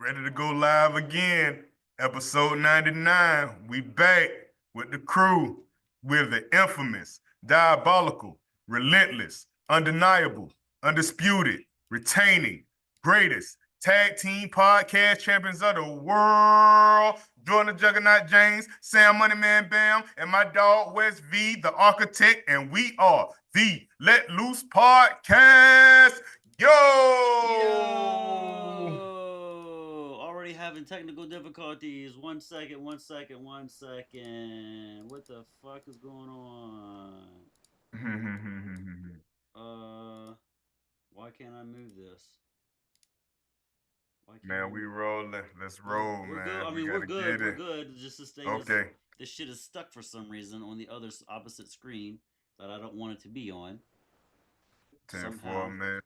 Ready to go live again. Episode 99. We back with the crew. We're the infamous, diabolical, relentless, undeniable, undisputed, retaining, greatest tag team podcast champions of the world. Jordan the Juggernaut James, Sam Moneyman Bam, and my dog West V, the architect, and we are the Let Loose Podcast. Yo! Yo! Already having technical difficulties. 1 second, 1 second, 1 second. What the fuck is going on? Uh, why can't I move this? Why can't I Man, we move? rolling. Let's We're roll, we're good. man. I We mean, we're gotta good. get We're it. good. Just this thing is Okay. this shit is stuck for some reason on the other opposite screen that I don't want it to be on 10-4, somehow. man.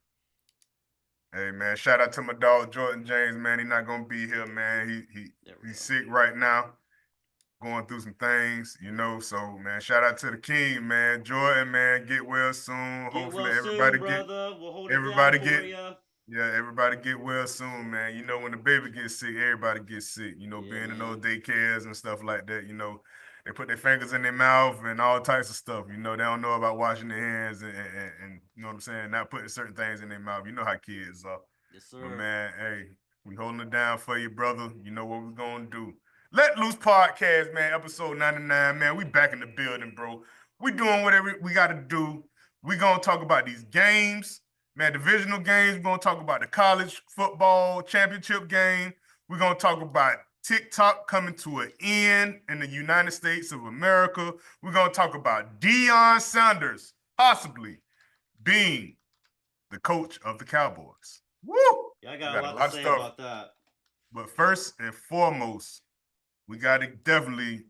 Hey, man. Shout out to my dog Jordan James, man. He not gonna be here, man. There we He's go. sick right now, going through some things, you know. So, man, shout out to the king, man. Jordan, man, get well soon. Get Hopefully well soon, everybody brother. We'll hold it down everybody for get you. yeah, everybody get well soon, man. You know, when the baby gets sick, everybody gets sick. You know, Yeah, being in those man. daycares and stuff like that, you know, they put their fingers in their mouth and all types of stuff. You know, they don't know about washing their hands and you know what I'm saying, not putting certain things in their mouth. You know how kids are. Yes, But sir. man, hey, we holding it down for you, brother. You know what we're gonna do. Let Loose Podcast, man, episode 99, man. We back in the building, bro. We doing whatever we gotta do. We gonna talk about these games. Man, divisional games. We're gonna talk about the college football championship game. We're gonna talk about TikTok coming to an end in the United States of America. We're gonna talk about Deion Sanders possibly being the coach of the Cowboys. Woo! Yeah, I We got a got a lot to lot of say stuff. about that. But first and foremost, we got to definitely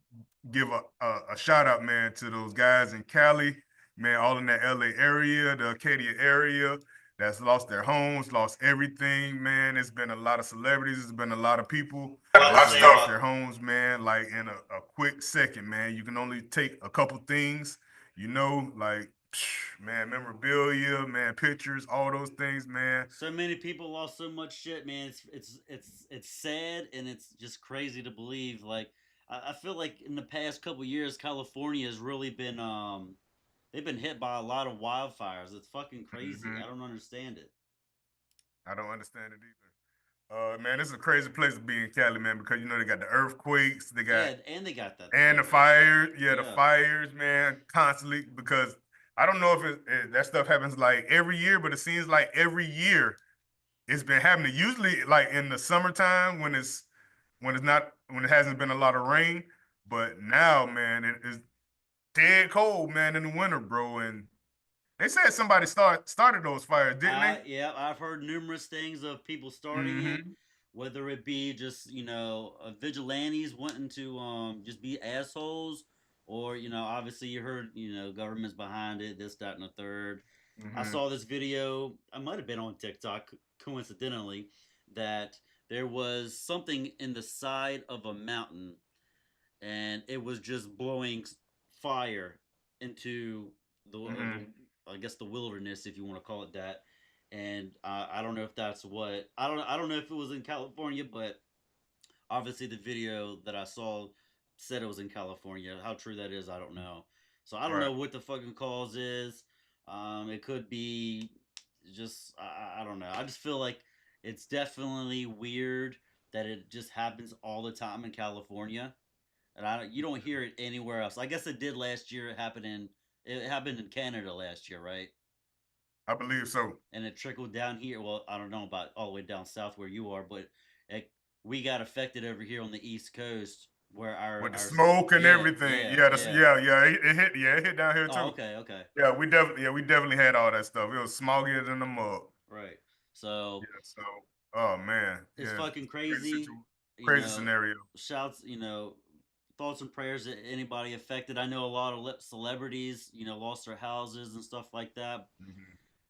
give a shout out, man, to those guys in Cali, man, all in that LA area, the Acadia area, that's lost their homes, lost everything, man. It's been a lot of celebrities, it's been a lot of people Lot to that say lost about. their homes, man, like in a quick second, man. You can only take a couple things, you know, like, man, memorabilia, man, pictures, all those things, man. So many people lost so much shit, man. It's sad and it's just crazy to believe. Like I feel like in the past couple years, California has really been they've been hit by a lot of wildfires. It's fucking crazy. Mm-hmm. I don't understand it. I don't understand it either. Man, this is a crazy place to be in Cali, man, because you know they got the earthquakes, they got Yeah, and they got that and the too. fires. Yeah, the Yeah. fires, man, constantly. Because I don't know if that stuff happens like every year, but it seems like every year it's been happening. Usually, like in the summertime when it hasn't been a lot of rain, but now, man, it is dead cold, man, in the winter, bro. And they said somebody started those fires, didn't they? Yeah, I've heard numerous things of people starting it, Mm-hmm. whether it be just vigilantes wanting to just be assholes, or obviously you heard governments behind it, this, that, and the third. I Mm-hmm. saw this video. I might have been on TikTok coincidentally that there was something in the side of a mountain, and it was just blowing fire into the Mm-hmm. I guess the wilderness, if you want to call it that. And I don't know if that's what I don't know if it was in California, but obviously the video that I saw said it was in California. How true that is, I don't know. So I don't Right. know what the fucking cause is. It could be just I don't know. I just feel like it's definitely weird that it just happens all the time in California, and you don't hear it anywhere else. I guess it did last year. It happened in Canada last year, right? I believe so. And it trickled down here. Well, I don't know about all the way down south where you are, but it, we got affected over here on the East Coast where With the our smoke and yeah everything. yeah Yeah, yeah. it hit down here Oh, too. okay, okay. We definitely had all that stuff. It was smoggier than the mug. Right. So Yeah, so oh man, it's yeah, fucking crazy. You crazy know, scenario. shouts. Thoughts and prayers to anybody affected. I know a lot of celebrities, lost their houses and stuff like that. Mm-hmm.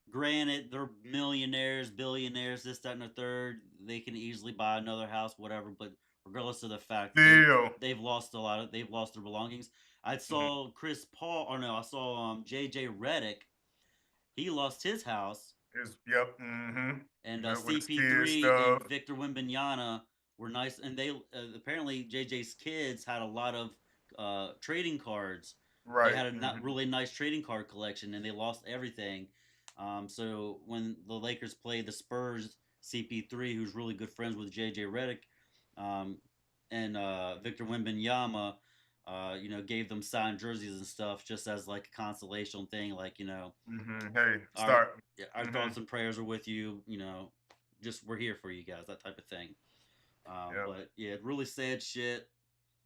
Granted, they're millionaires, billionaires, this, that, and the third. They can easily buy another house, whatever. But regardless of the fact, Still, they've lost their belongings. I mm-hmm. saw Chris Paul, or no, I saw JJ Redick. He lost his house, It's yep. Mm-hmm. And Yep, with his kids CP3 stuff. and Victor Wembanyama were nice, and they apparently JJ's kids had a lot of trading cards. They Right. had a not Mm-hmm. really nice trading card collection, and they lost everything. So when the Lakers played the Spurs, CP3, who's really good friends with JJ Redick, um, and Victor Wembanyama, gave them signed jerseys and stuff just as like a consolation thing, like Mm-hmm. Hey, our start. our Mm-hmm. thoughts and prayers are with you. Just we're here for you guys, that type of thing. Yep. But yeah, really sad shit.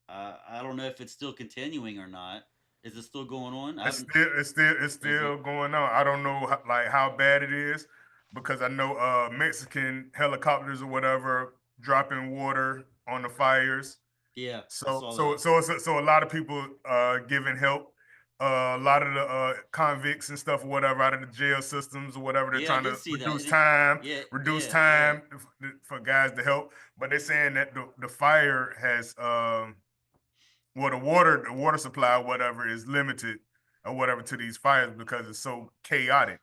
I don't know if it's still continuing or not. Is it still going on? I haven't. It's Is it? still going on. I don't know like how bad it is because I know Mexican helicopters or whatever dropping water on the fires. Yeah, I So saw so that. so so a lot of people giving help. A lot of the convicts and stuff or whatever out of the jail systems or whatever, they're Yeah, I trying did to see that. Yeah, reduce yeah, yeah, time for guys to help. But they're saying that the fire has well, the water supply or whatever is limited or whatever to these fires because it's so chaotic.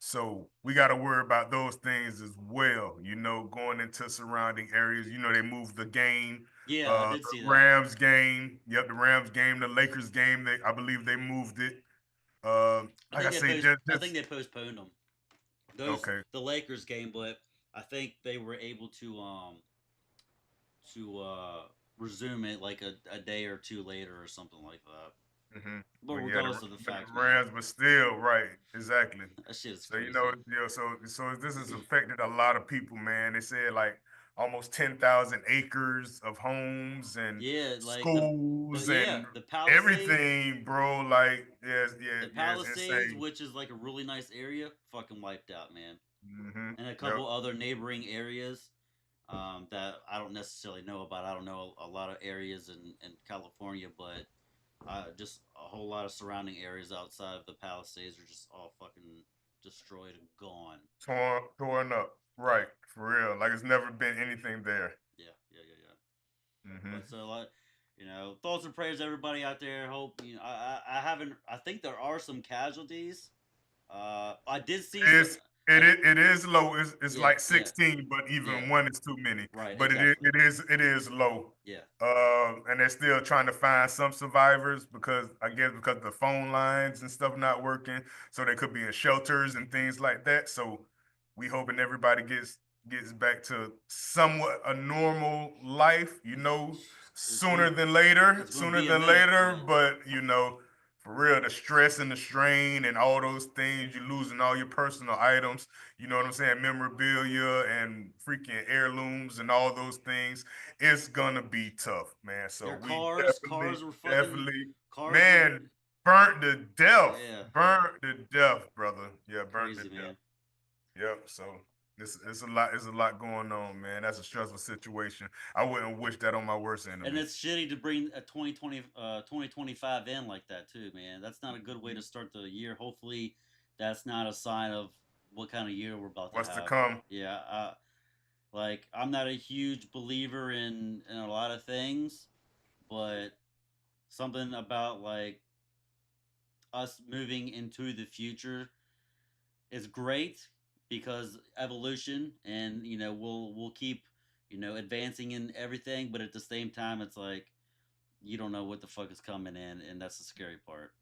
So we got to worry about those things as well. Going into surrounding areas. They moved the game, yeah. I did the see that. Rams game. Yep, the Rams game, the Lakers game. I believe they moved it. I Like think I they say, post. I think just they postponed them. Those okay. the Lakers game, but I think they were able to resume it like a day or two later or something like that. But But yeah, regardless of the the fact, man, Rams, but still, right, exactly. that shit is So crazy. so this has affected a lot of people, man. They said like almost 10,000 acres of homes and Yeah, like the schools yeah and the Palisades, everything, bro. Like, yes, yeah, the yeah, it's Palisades, insane. which is like a really nice area, fucking wiped out, man. And a Yep. couple other neighboring areas that I don't necessarily know about. I don't know a lot of areas in California, but just a whole lot of surrounding areas outside of the Palisades are just all fucking destroyed and gone. Torn up. Yeah, Right, for real. Like it's never been anything there. yeah, yeah, yeah, yeah. Mm-hmm. But so like, thoughts and prayers, everybody out there. Hope I haven't. I think there are some casualties. I did see some. It's I did. it is low. It's Yeah, like yeah, 16, but yeah. even one is too many. Right, But exactly. it is low. Yeah, And they're still trying to find some survivors because I guess because the phone lines and stuff not working, so they could be in shelters and things like that. So we hoping everybody gets back to somewhat a normal life. it's gonna it's gonna Sooner be a than minute, later. but But for real, the stress and the strain and all those things, you losing all your personal items, you know what I'm saying, memorabilia and freaking heirlooms and all those things, it's gonna be tough, man. So their we cars were fucking definitely, cars were man, burnt to death, yeah, yeah, burnt to death, brother. Yeah, burnt to crazy, death. man. Yep. So it's a lot going on, man. That's a stressful situation. I wouldn't wish that on my worst And enemy. it's shitty to bring a 2025 in like that too, man. That's not a good way to start the year. Hopefully, that's not a sign of what kind of year we're about to What's to have. come? Yeah, like I'm not a huge believer in a lot of things, but something about like us moving into the future is great because evolution, and we'll keep advancing in everything, but at the same time it's like you don't know what the fuck is coming in, and that's the scary part.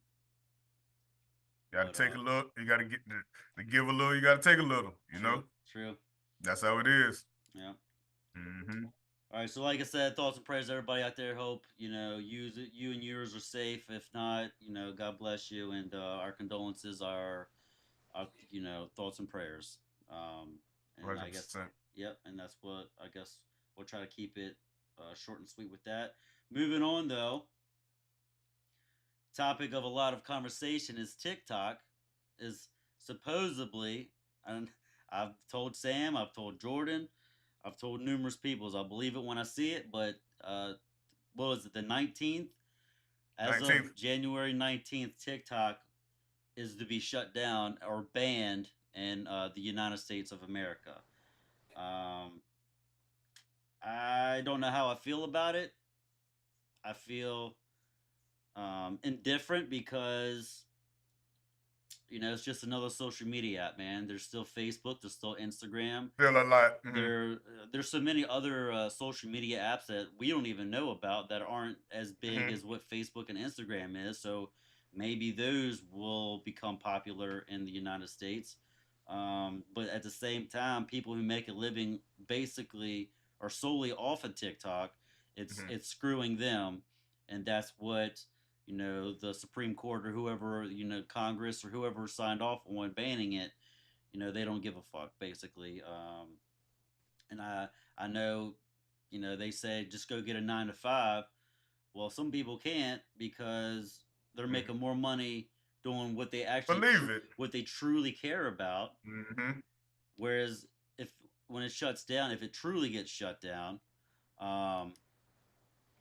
You got But to take a look. You got to get to give a little. You got to take a little. true, true. That's how it is. Yeah. Mm-hmm. All right, so like I said, thoughts and prayers to everybody out there. Hope you and yours are safe. If not, God bless you, and our condolences are thoughts and prayers. And I guess 100%. yep, and that's what I guess we'll try to keep it short and sweet with that. Moving on though, topic of a lot of conversation is TikTok is supposedly, and I've told Sam, I've told Jordan, I've told numerous people. So I believe it when I see it. But what was it? The 19th, as of 19th. January 19th, TikTok is to be shut down or banned in the United States of America. Um, I don't know how I feel about it. I feel indifferent because it's just another social media app, man. There's still Facebook, there's still Instagram. Still a lot. There's so many other social media apps that we don't even know about that aren't as big Hmm. as what Facebook and Instagram is. So maybe those will become popular in the United States. But at the same time, people who make a living basically are solely off of TikTok. Hmm. It's screwing them, and that's what the Supreme Court or whoever Congress or whoever signed off on banning it. They don't give a fuck basically. And I know they say just go get a 9 to 5. Well, some people can't because they're Hmm. making more money doing what they Believe it. what they truly care about. Hmm. Whereas if when it shuts down, if it truly gets shut down, um,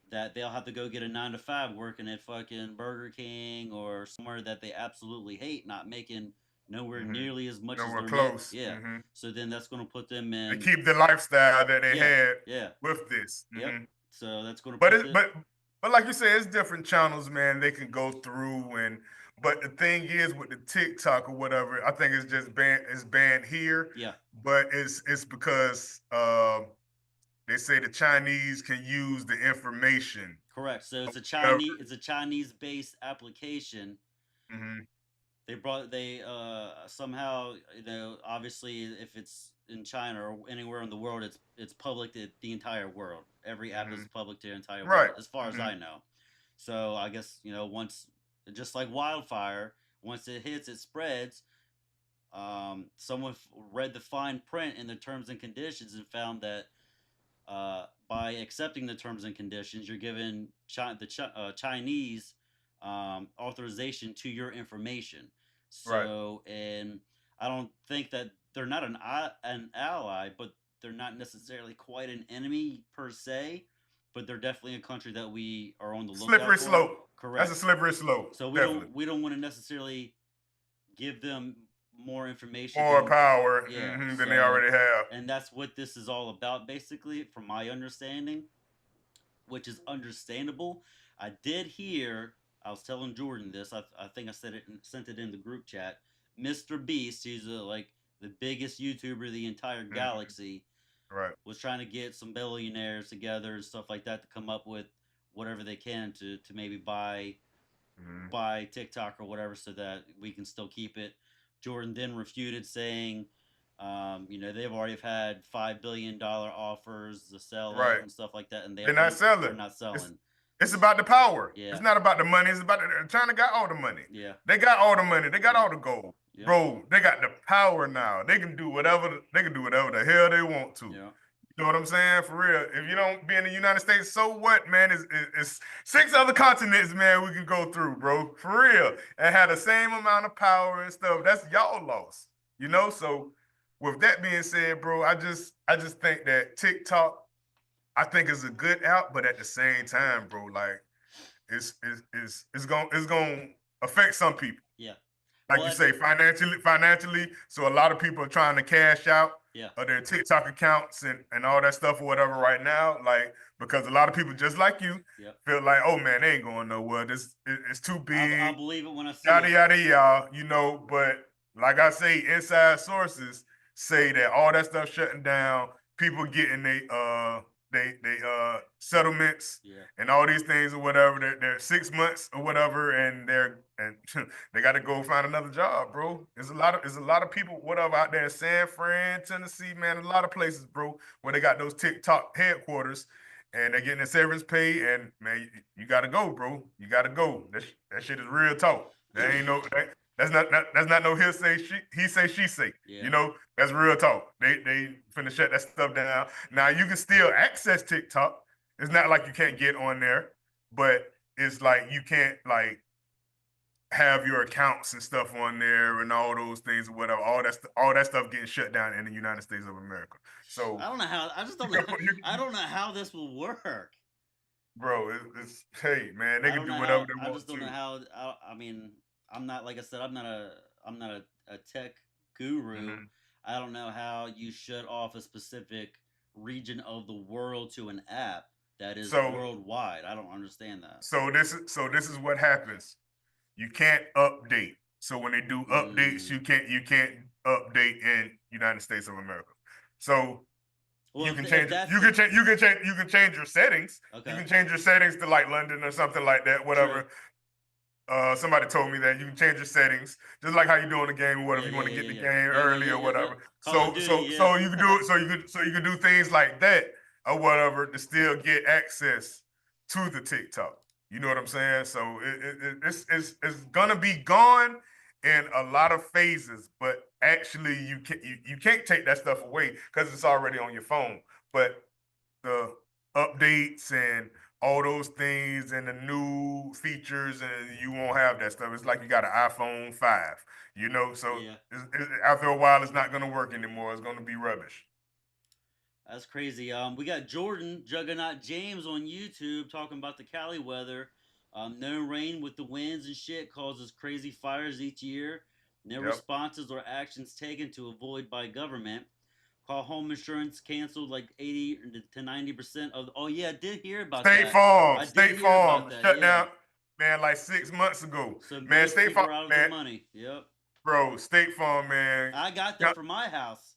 that they'll have to go get a 9 to 5 working at fucking Burger King or somewhere that they absolutely hate, not making nowhere Hmm. nearly as much as Nowhere they're make. close. Yeah. Hmm. So then that's going to put them They in. keep the lifestyle that they Yeah. had Yeah. with this. Yep. Hmm. So that's going to But put it, the. but like you said, it's different channels, man. They can go through and. But the thing is, with the TikTok or whatever, I think it's just banned. It's banned here, Yeah. but it's because they say the Chinese can use the information. Correct. So Or whatever. It's a Chinese based application. Hmm. They somehow obviously if it's in China or anywhere in the world it's public to the entire world. Every app is Hmm. public to the entire Right. world as far as Hmm. I know. So I guess once, just like wildfire, once it hits it spreads. Someone read the fine print in the terms and conditions and found that by accepting the terms and conditions, you're given Chinese authorization to your information. Right. So, and I don't think that they're not an ally, but they're not necessarily quite an enemy per se. But they're definitely a country that we are on the lookout Slippery for. slope. That's a Correct. slippery slope. So Definitely. we don't want to necessarily give them more information More than power, yeah. than they So, already have. and that's what this is all about, basically, from my understanding, which is understandable. I did hear. I was telling Jordan this. I think I said it sent it in the group chat. Mr. Beast, he's like the biggest YouTuber of the entire Hmm. galaxy, Right. was trying to get some billionaires together and stuff like that to come up with whatever they can to maybe Hmm. buy TikTok or whatever so that we can still keep it. Jordan then refuted, saying, they've already had $5 billion offers to sell it Right. and stuff like that, and They're not they're selling. not It's selling. it's about the power. Yeah, It's not about the money. It's about China got all the money. yeah, They got all the money. They got yep, all the gold, yep, bro. They got the power now. They can do whatever. They can do whatever the hell they want to. yeah, You know what I'm saying? For real. If you don't be in the United States, so what, man? It's six other continents, man, we can go through, bro. For real. And have the same amount of power and stuff. That's y'all loss. So with that being said, bro, I just think that TikTok, I think is a good app, but at the same time, bro, like it's gonna affect some people, yeah. like Well, you say, financially. So a lot of people are trying to cash out yeah, of their TikTok accounts and all that stuff or whatever right now. Like, because a lot of people just like you yeah. feel like, oh man, they ain't going nowhere. It's too I'll big, believe it when I see yada it. yada yada. But like I say, inside sources say that all that stuff shutting down, people getting they settlements Yeah, and all these things or whatever. They're 6 months or whatever, and they got to go find another job, bro. There's a lot of people whatever out there in San Fran, Tennessee, man. A lot of places, bro, where they got those TikTok headquarters and they're getting a severance pay. And man, you got to go, bro. You got to go. That shit is real talk. That ain't no. That's not no he say she say. yeah, That's real talk. They finna shut that stuff down. Now you can still access TikTok. It's not like you can't get on there, but it's like you can't like have your accounts and stuff on there and all those things or whatever. All that stuff getting shut down in the United States of America. So I don't know how. I just you don't know. can put, I don't know how this will work. bro, it's hey man, they I can don't do know whatever how. they I want just don't know to. how. I mean, I'm not like I said. I'm not a tech guru. Mhm. I don't know how you shut off a specific region of the world to an app that is So worldwide. I don't understand that. so this is what happens. You can't update. So when they do updates, Mm. you can't update in United States of America. So Well, you can if change that's you the can change you can change you can change your settings. You okay, can change your settings to like London or something like that, true. whatever. Somebody told me that you can change your settings just like how you do in the game or Yeah, whatever. You yeah, want to yeah, get yeah, the yeah, game yeah, yeah, early yeah, or yep, whatever. yep. Call of Duty, yeah. You can do it. So you can do things like that or whatever to still get access to the TikTok. You know what I'm saying? So it's gonna be gone in a lot of phases, but actually you can't take that stuff away because it's already on your phone. But the updates and all those things and the new features, and you won't have that stuff. It's like you got an iPhone 5, you know. So Yeah, after a while, it's not going to work anymore. It's going to be rubbish. that's crazy. We got Jordan Juggernaut James on YouTube talking about the Cali weather. No rain with the winds and shit causes crazy fires each year. No Yep. responses or actions taken to avoid by government. Call home insurance canceled like 80 to 90% of. Oh yeah, I did hear about that. I did State hear about Farm that. shut Yeah. down, man, like 6 months ago. So Man, most State people Farm, are out of their man, money. Yep. bro, State Farm, man, I got yeah, that for my house.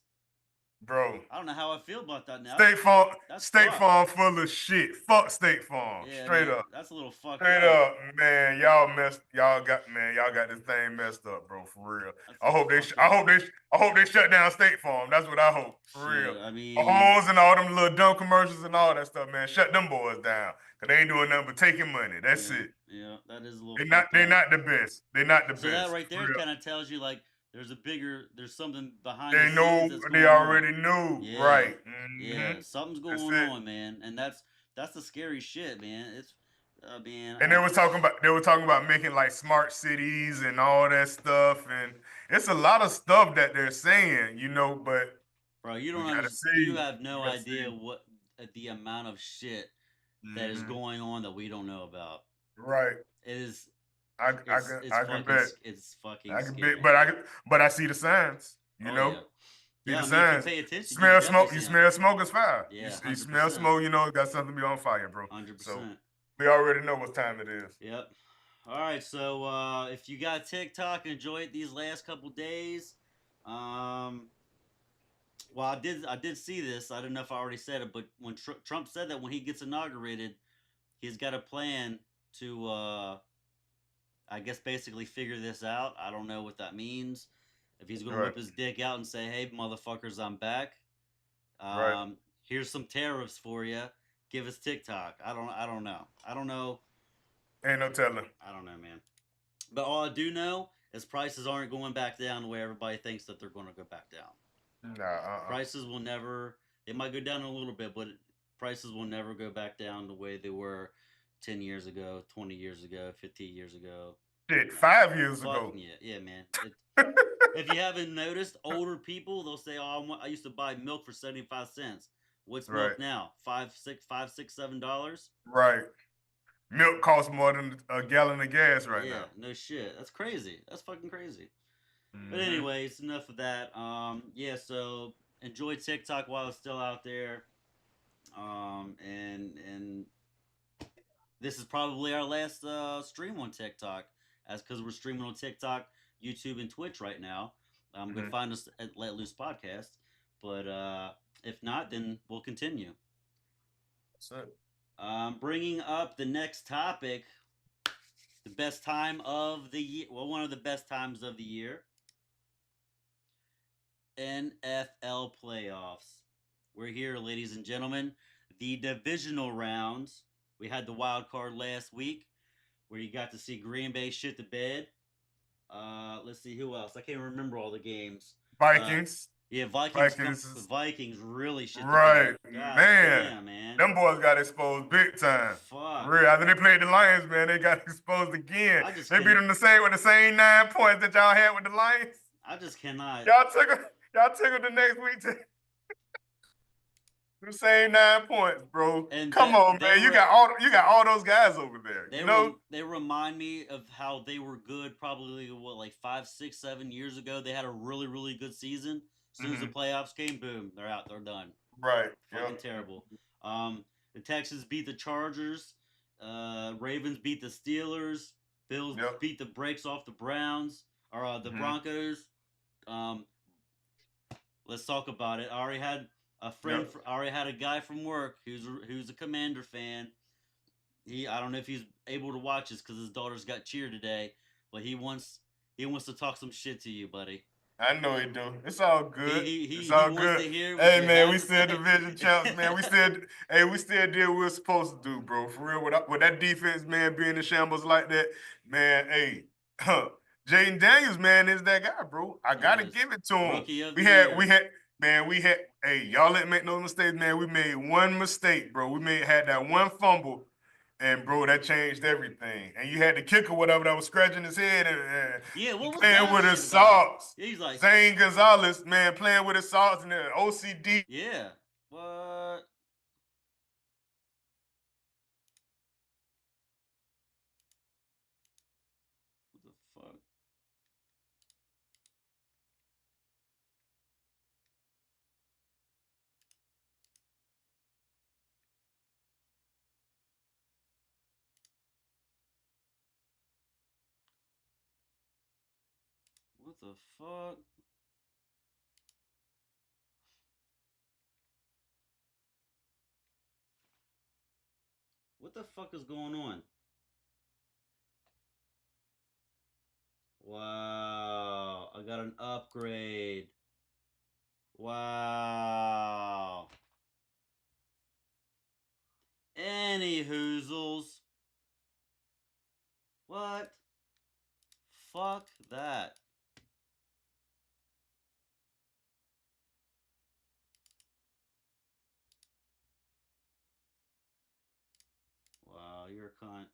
bro. I don't know how I feel about that now. State Farm, That's State fucked. Farm full of shit. Fuck State Farm, Yeah, straight man, up. that's a little fucked Straight up. up, man, y'all got this thing messed up, bro. For real. That's a little fucked up. I hope they shut down State Farm. That's what I hope, for real. Shit, I mean, Homes and all them little dumb commercials and all that stuff, man. Shut them boys down, cause they ain't doing nothing but taking money. That's yeah, it. yeah, that is a little fucked They up. not the best. They not the So that best, right for there real. kind of tells you like there's something behind the They scenes know. that's They going on. already knew, Yeah, right? yeah, something's That's going it. on, man, and that's the scary shit, man. It's, man, And they were talking about making like smart cities and all that stuff, and it's a lot of stuff that they're saying, you know, but bro, you we don't gotta understand. You see. have We no gotta see. idea what the amount of shit that is Hmm. going on that we don't know about. Right. It is it's I can fucking bet. it's fucking I can bet, scary, man. but I see the signs. You Oh know, yeah, see yeah. the I mean, if you signs. pay attention, you Smell definitely smoke. You see them. smell smoke is fire. Yeah, You hundred smell percent, smoke. You know, it got something to be on fire, bro. 100%. So we already know what time it is. Yep. All right, so if you got TikTok, enjoy it these last couple days. Um, well, I did see this. I don't know if I already said it, but when Trump said that when he gets inaugurated, he's got a plan to, I guess, basically figure this out. I don't know what that means. If he's gonna Right. whip his dick out and say, "Hey, motherfuckers, I'm back. Right. Here's some tariffs for you. Give us TikTok." I don't know. I don't know. Ain't no telling. I don't know, man. But all I do know is prices aren't going back down the way everybody thinks that they're going to go back down. Nah. Prices will never. They might go down a little bit, but prices will never go back down the way they were 10 years ago, 20 years ago, 15 years ago. Shit. Nah, 5 years ago. fucking yeah, yeah, man. If you haven't noticed, older people they'll say, "Oh, I used to buy milk for 75 cents. What's Right. milk now? $5, $6, $7?" Right. Milk costs more than a gallon of gas right Yeah, now. no shit. That's crazy. That's fucking crazy. But Hmm. anyways, enough of that. Yeah. So enjoy TikTok while it's still out there. And this is probably our last stream on TikTok, as because we're streaming on TikTok, YouTube, and Twitch right now. Go Hmm. find us at Let Loose Podcast. But if not, then we'll continue. That's it. Bringing up the next topic, the best time of the year. Well, one of the best times of the year. NFL playoffs. We're here, ladies and gentlemen. The divisional rounds. We had the wild card last week where you got to see Green Bay shit the bed. Let's see who else. I can't remember all the games. Uh, Vikings. yeah, Vikings is Vikings really shit the right, bed. God man. damn, man. Them boys got exposed big time. For Fuck. real. After they played the Lions, man, they got exposed again. I just They beat can. them the same with the same 9 points that y'all had with the Lions. I just cannot. Y'all took them the next week to the same 9 points, bro. And Come that on, they man. were You got all those guys over there. You know? they remind me of how they were good probably what like 5, 6, 7 years ago. They had a really good season. As soon as the Hmm. playoffs came, boom, they're out. They're done. Right. Fucking Yep. terrible. The Texans beat the Chargers. Ravens beat the Steelers. Bills Yep. beat the brakes off the Browns. The Hmm. Broncos. Um, let's talk about it. I already had a friend. Yep. I already had a guy from work who's a Commander fan. I don't know if he's able to watch this because his daughter's got cheer today, but he wants to talk some shit to you, buddy. I know he do. It's all He good. he It's he he all wants good. to hear what Hey you man, have we to still say. division champs, man. We still did what we were supposed to do, bro. For real, with that defense, man, being in shambles like that, man. Hey, Jaden Daniels, man, is that guy, bro. I He gotta is give it to him. rookie of We the had, we year. had, man, we had. Hey, y'all didn't make no mistakes, man. We made one mistake, bro. Had that one fumble. And bro, that changed everything. And you had the kicker, whatever, that was scratching his head Yeah, and what was playing that with shit his about? socks. He's like, Zane Gonzalez, man, playing with his socks and the OCD. yeah, what? What the fuck? What the fuck? What the fuck is going on? Wow, I got an upgrade. Wow. Any hoozles. What? Fuck that. Wow, you're a cunt.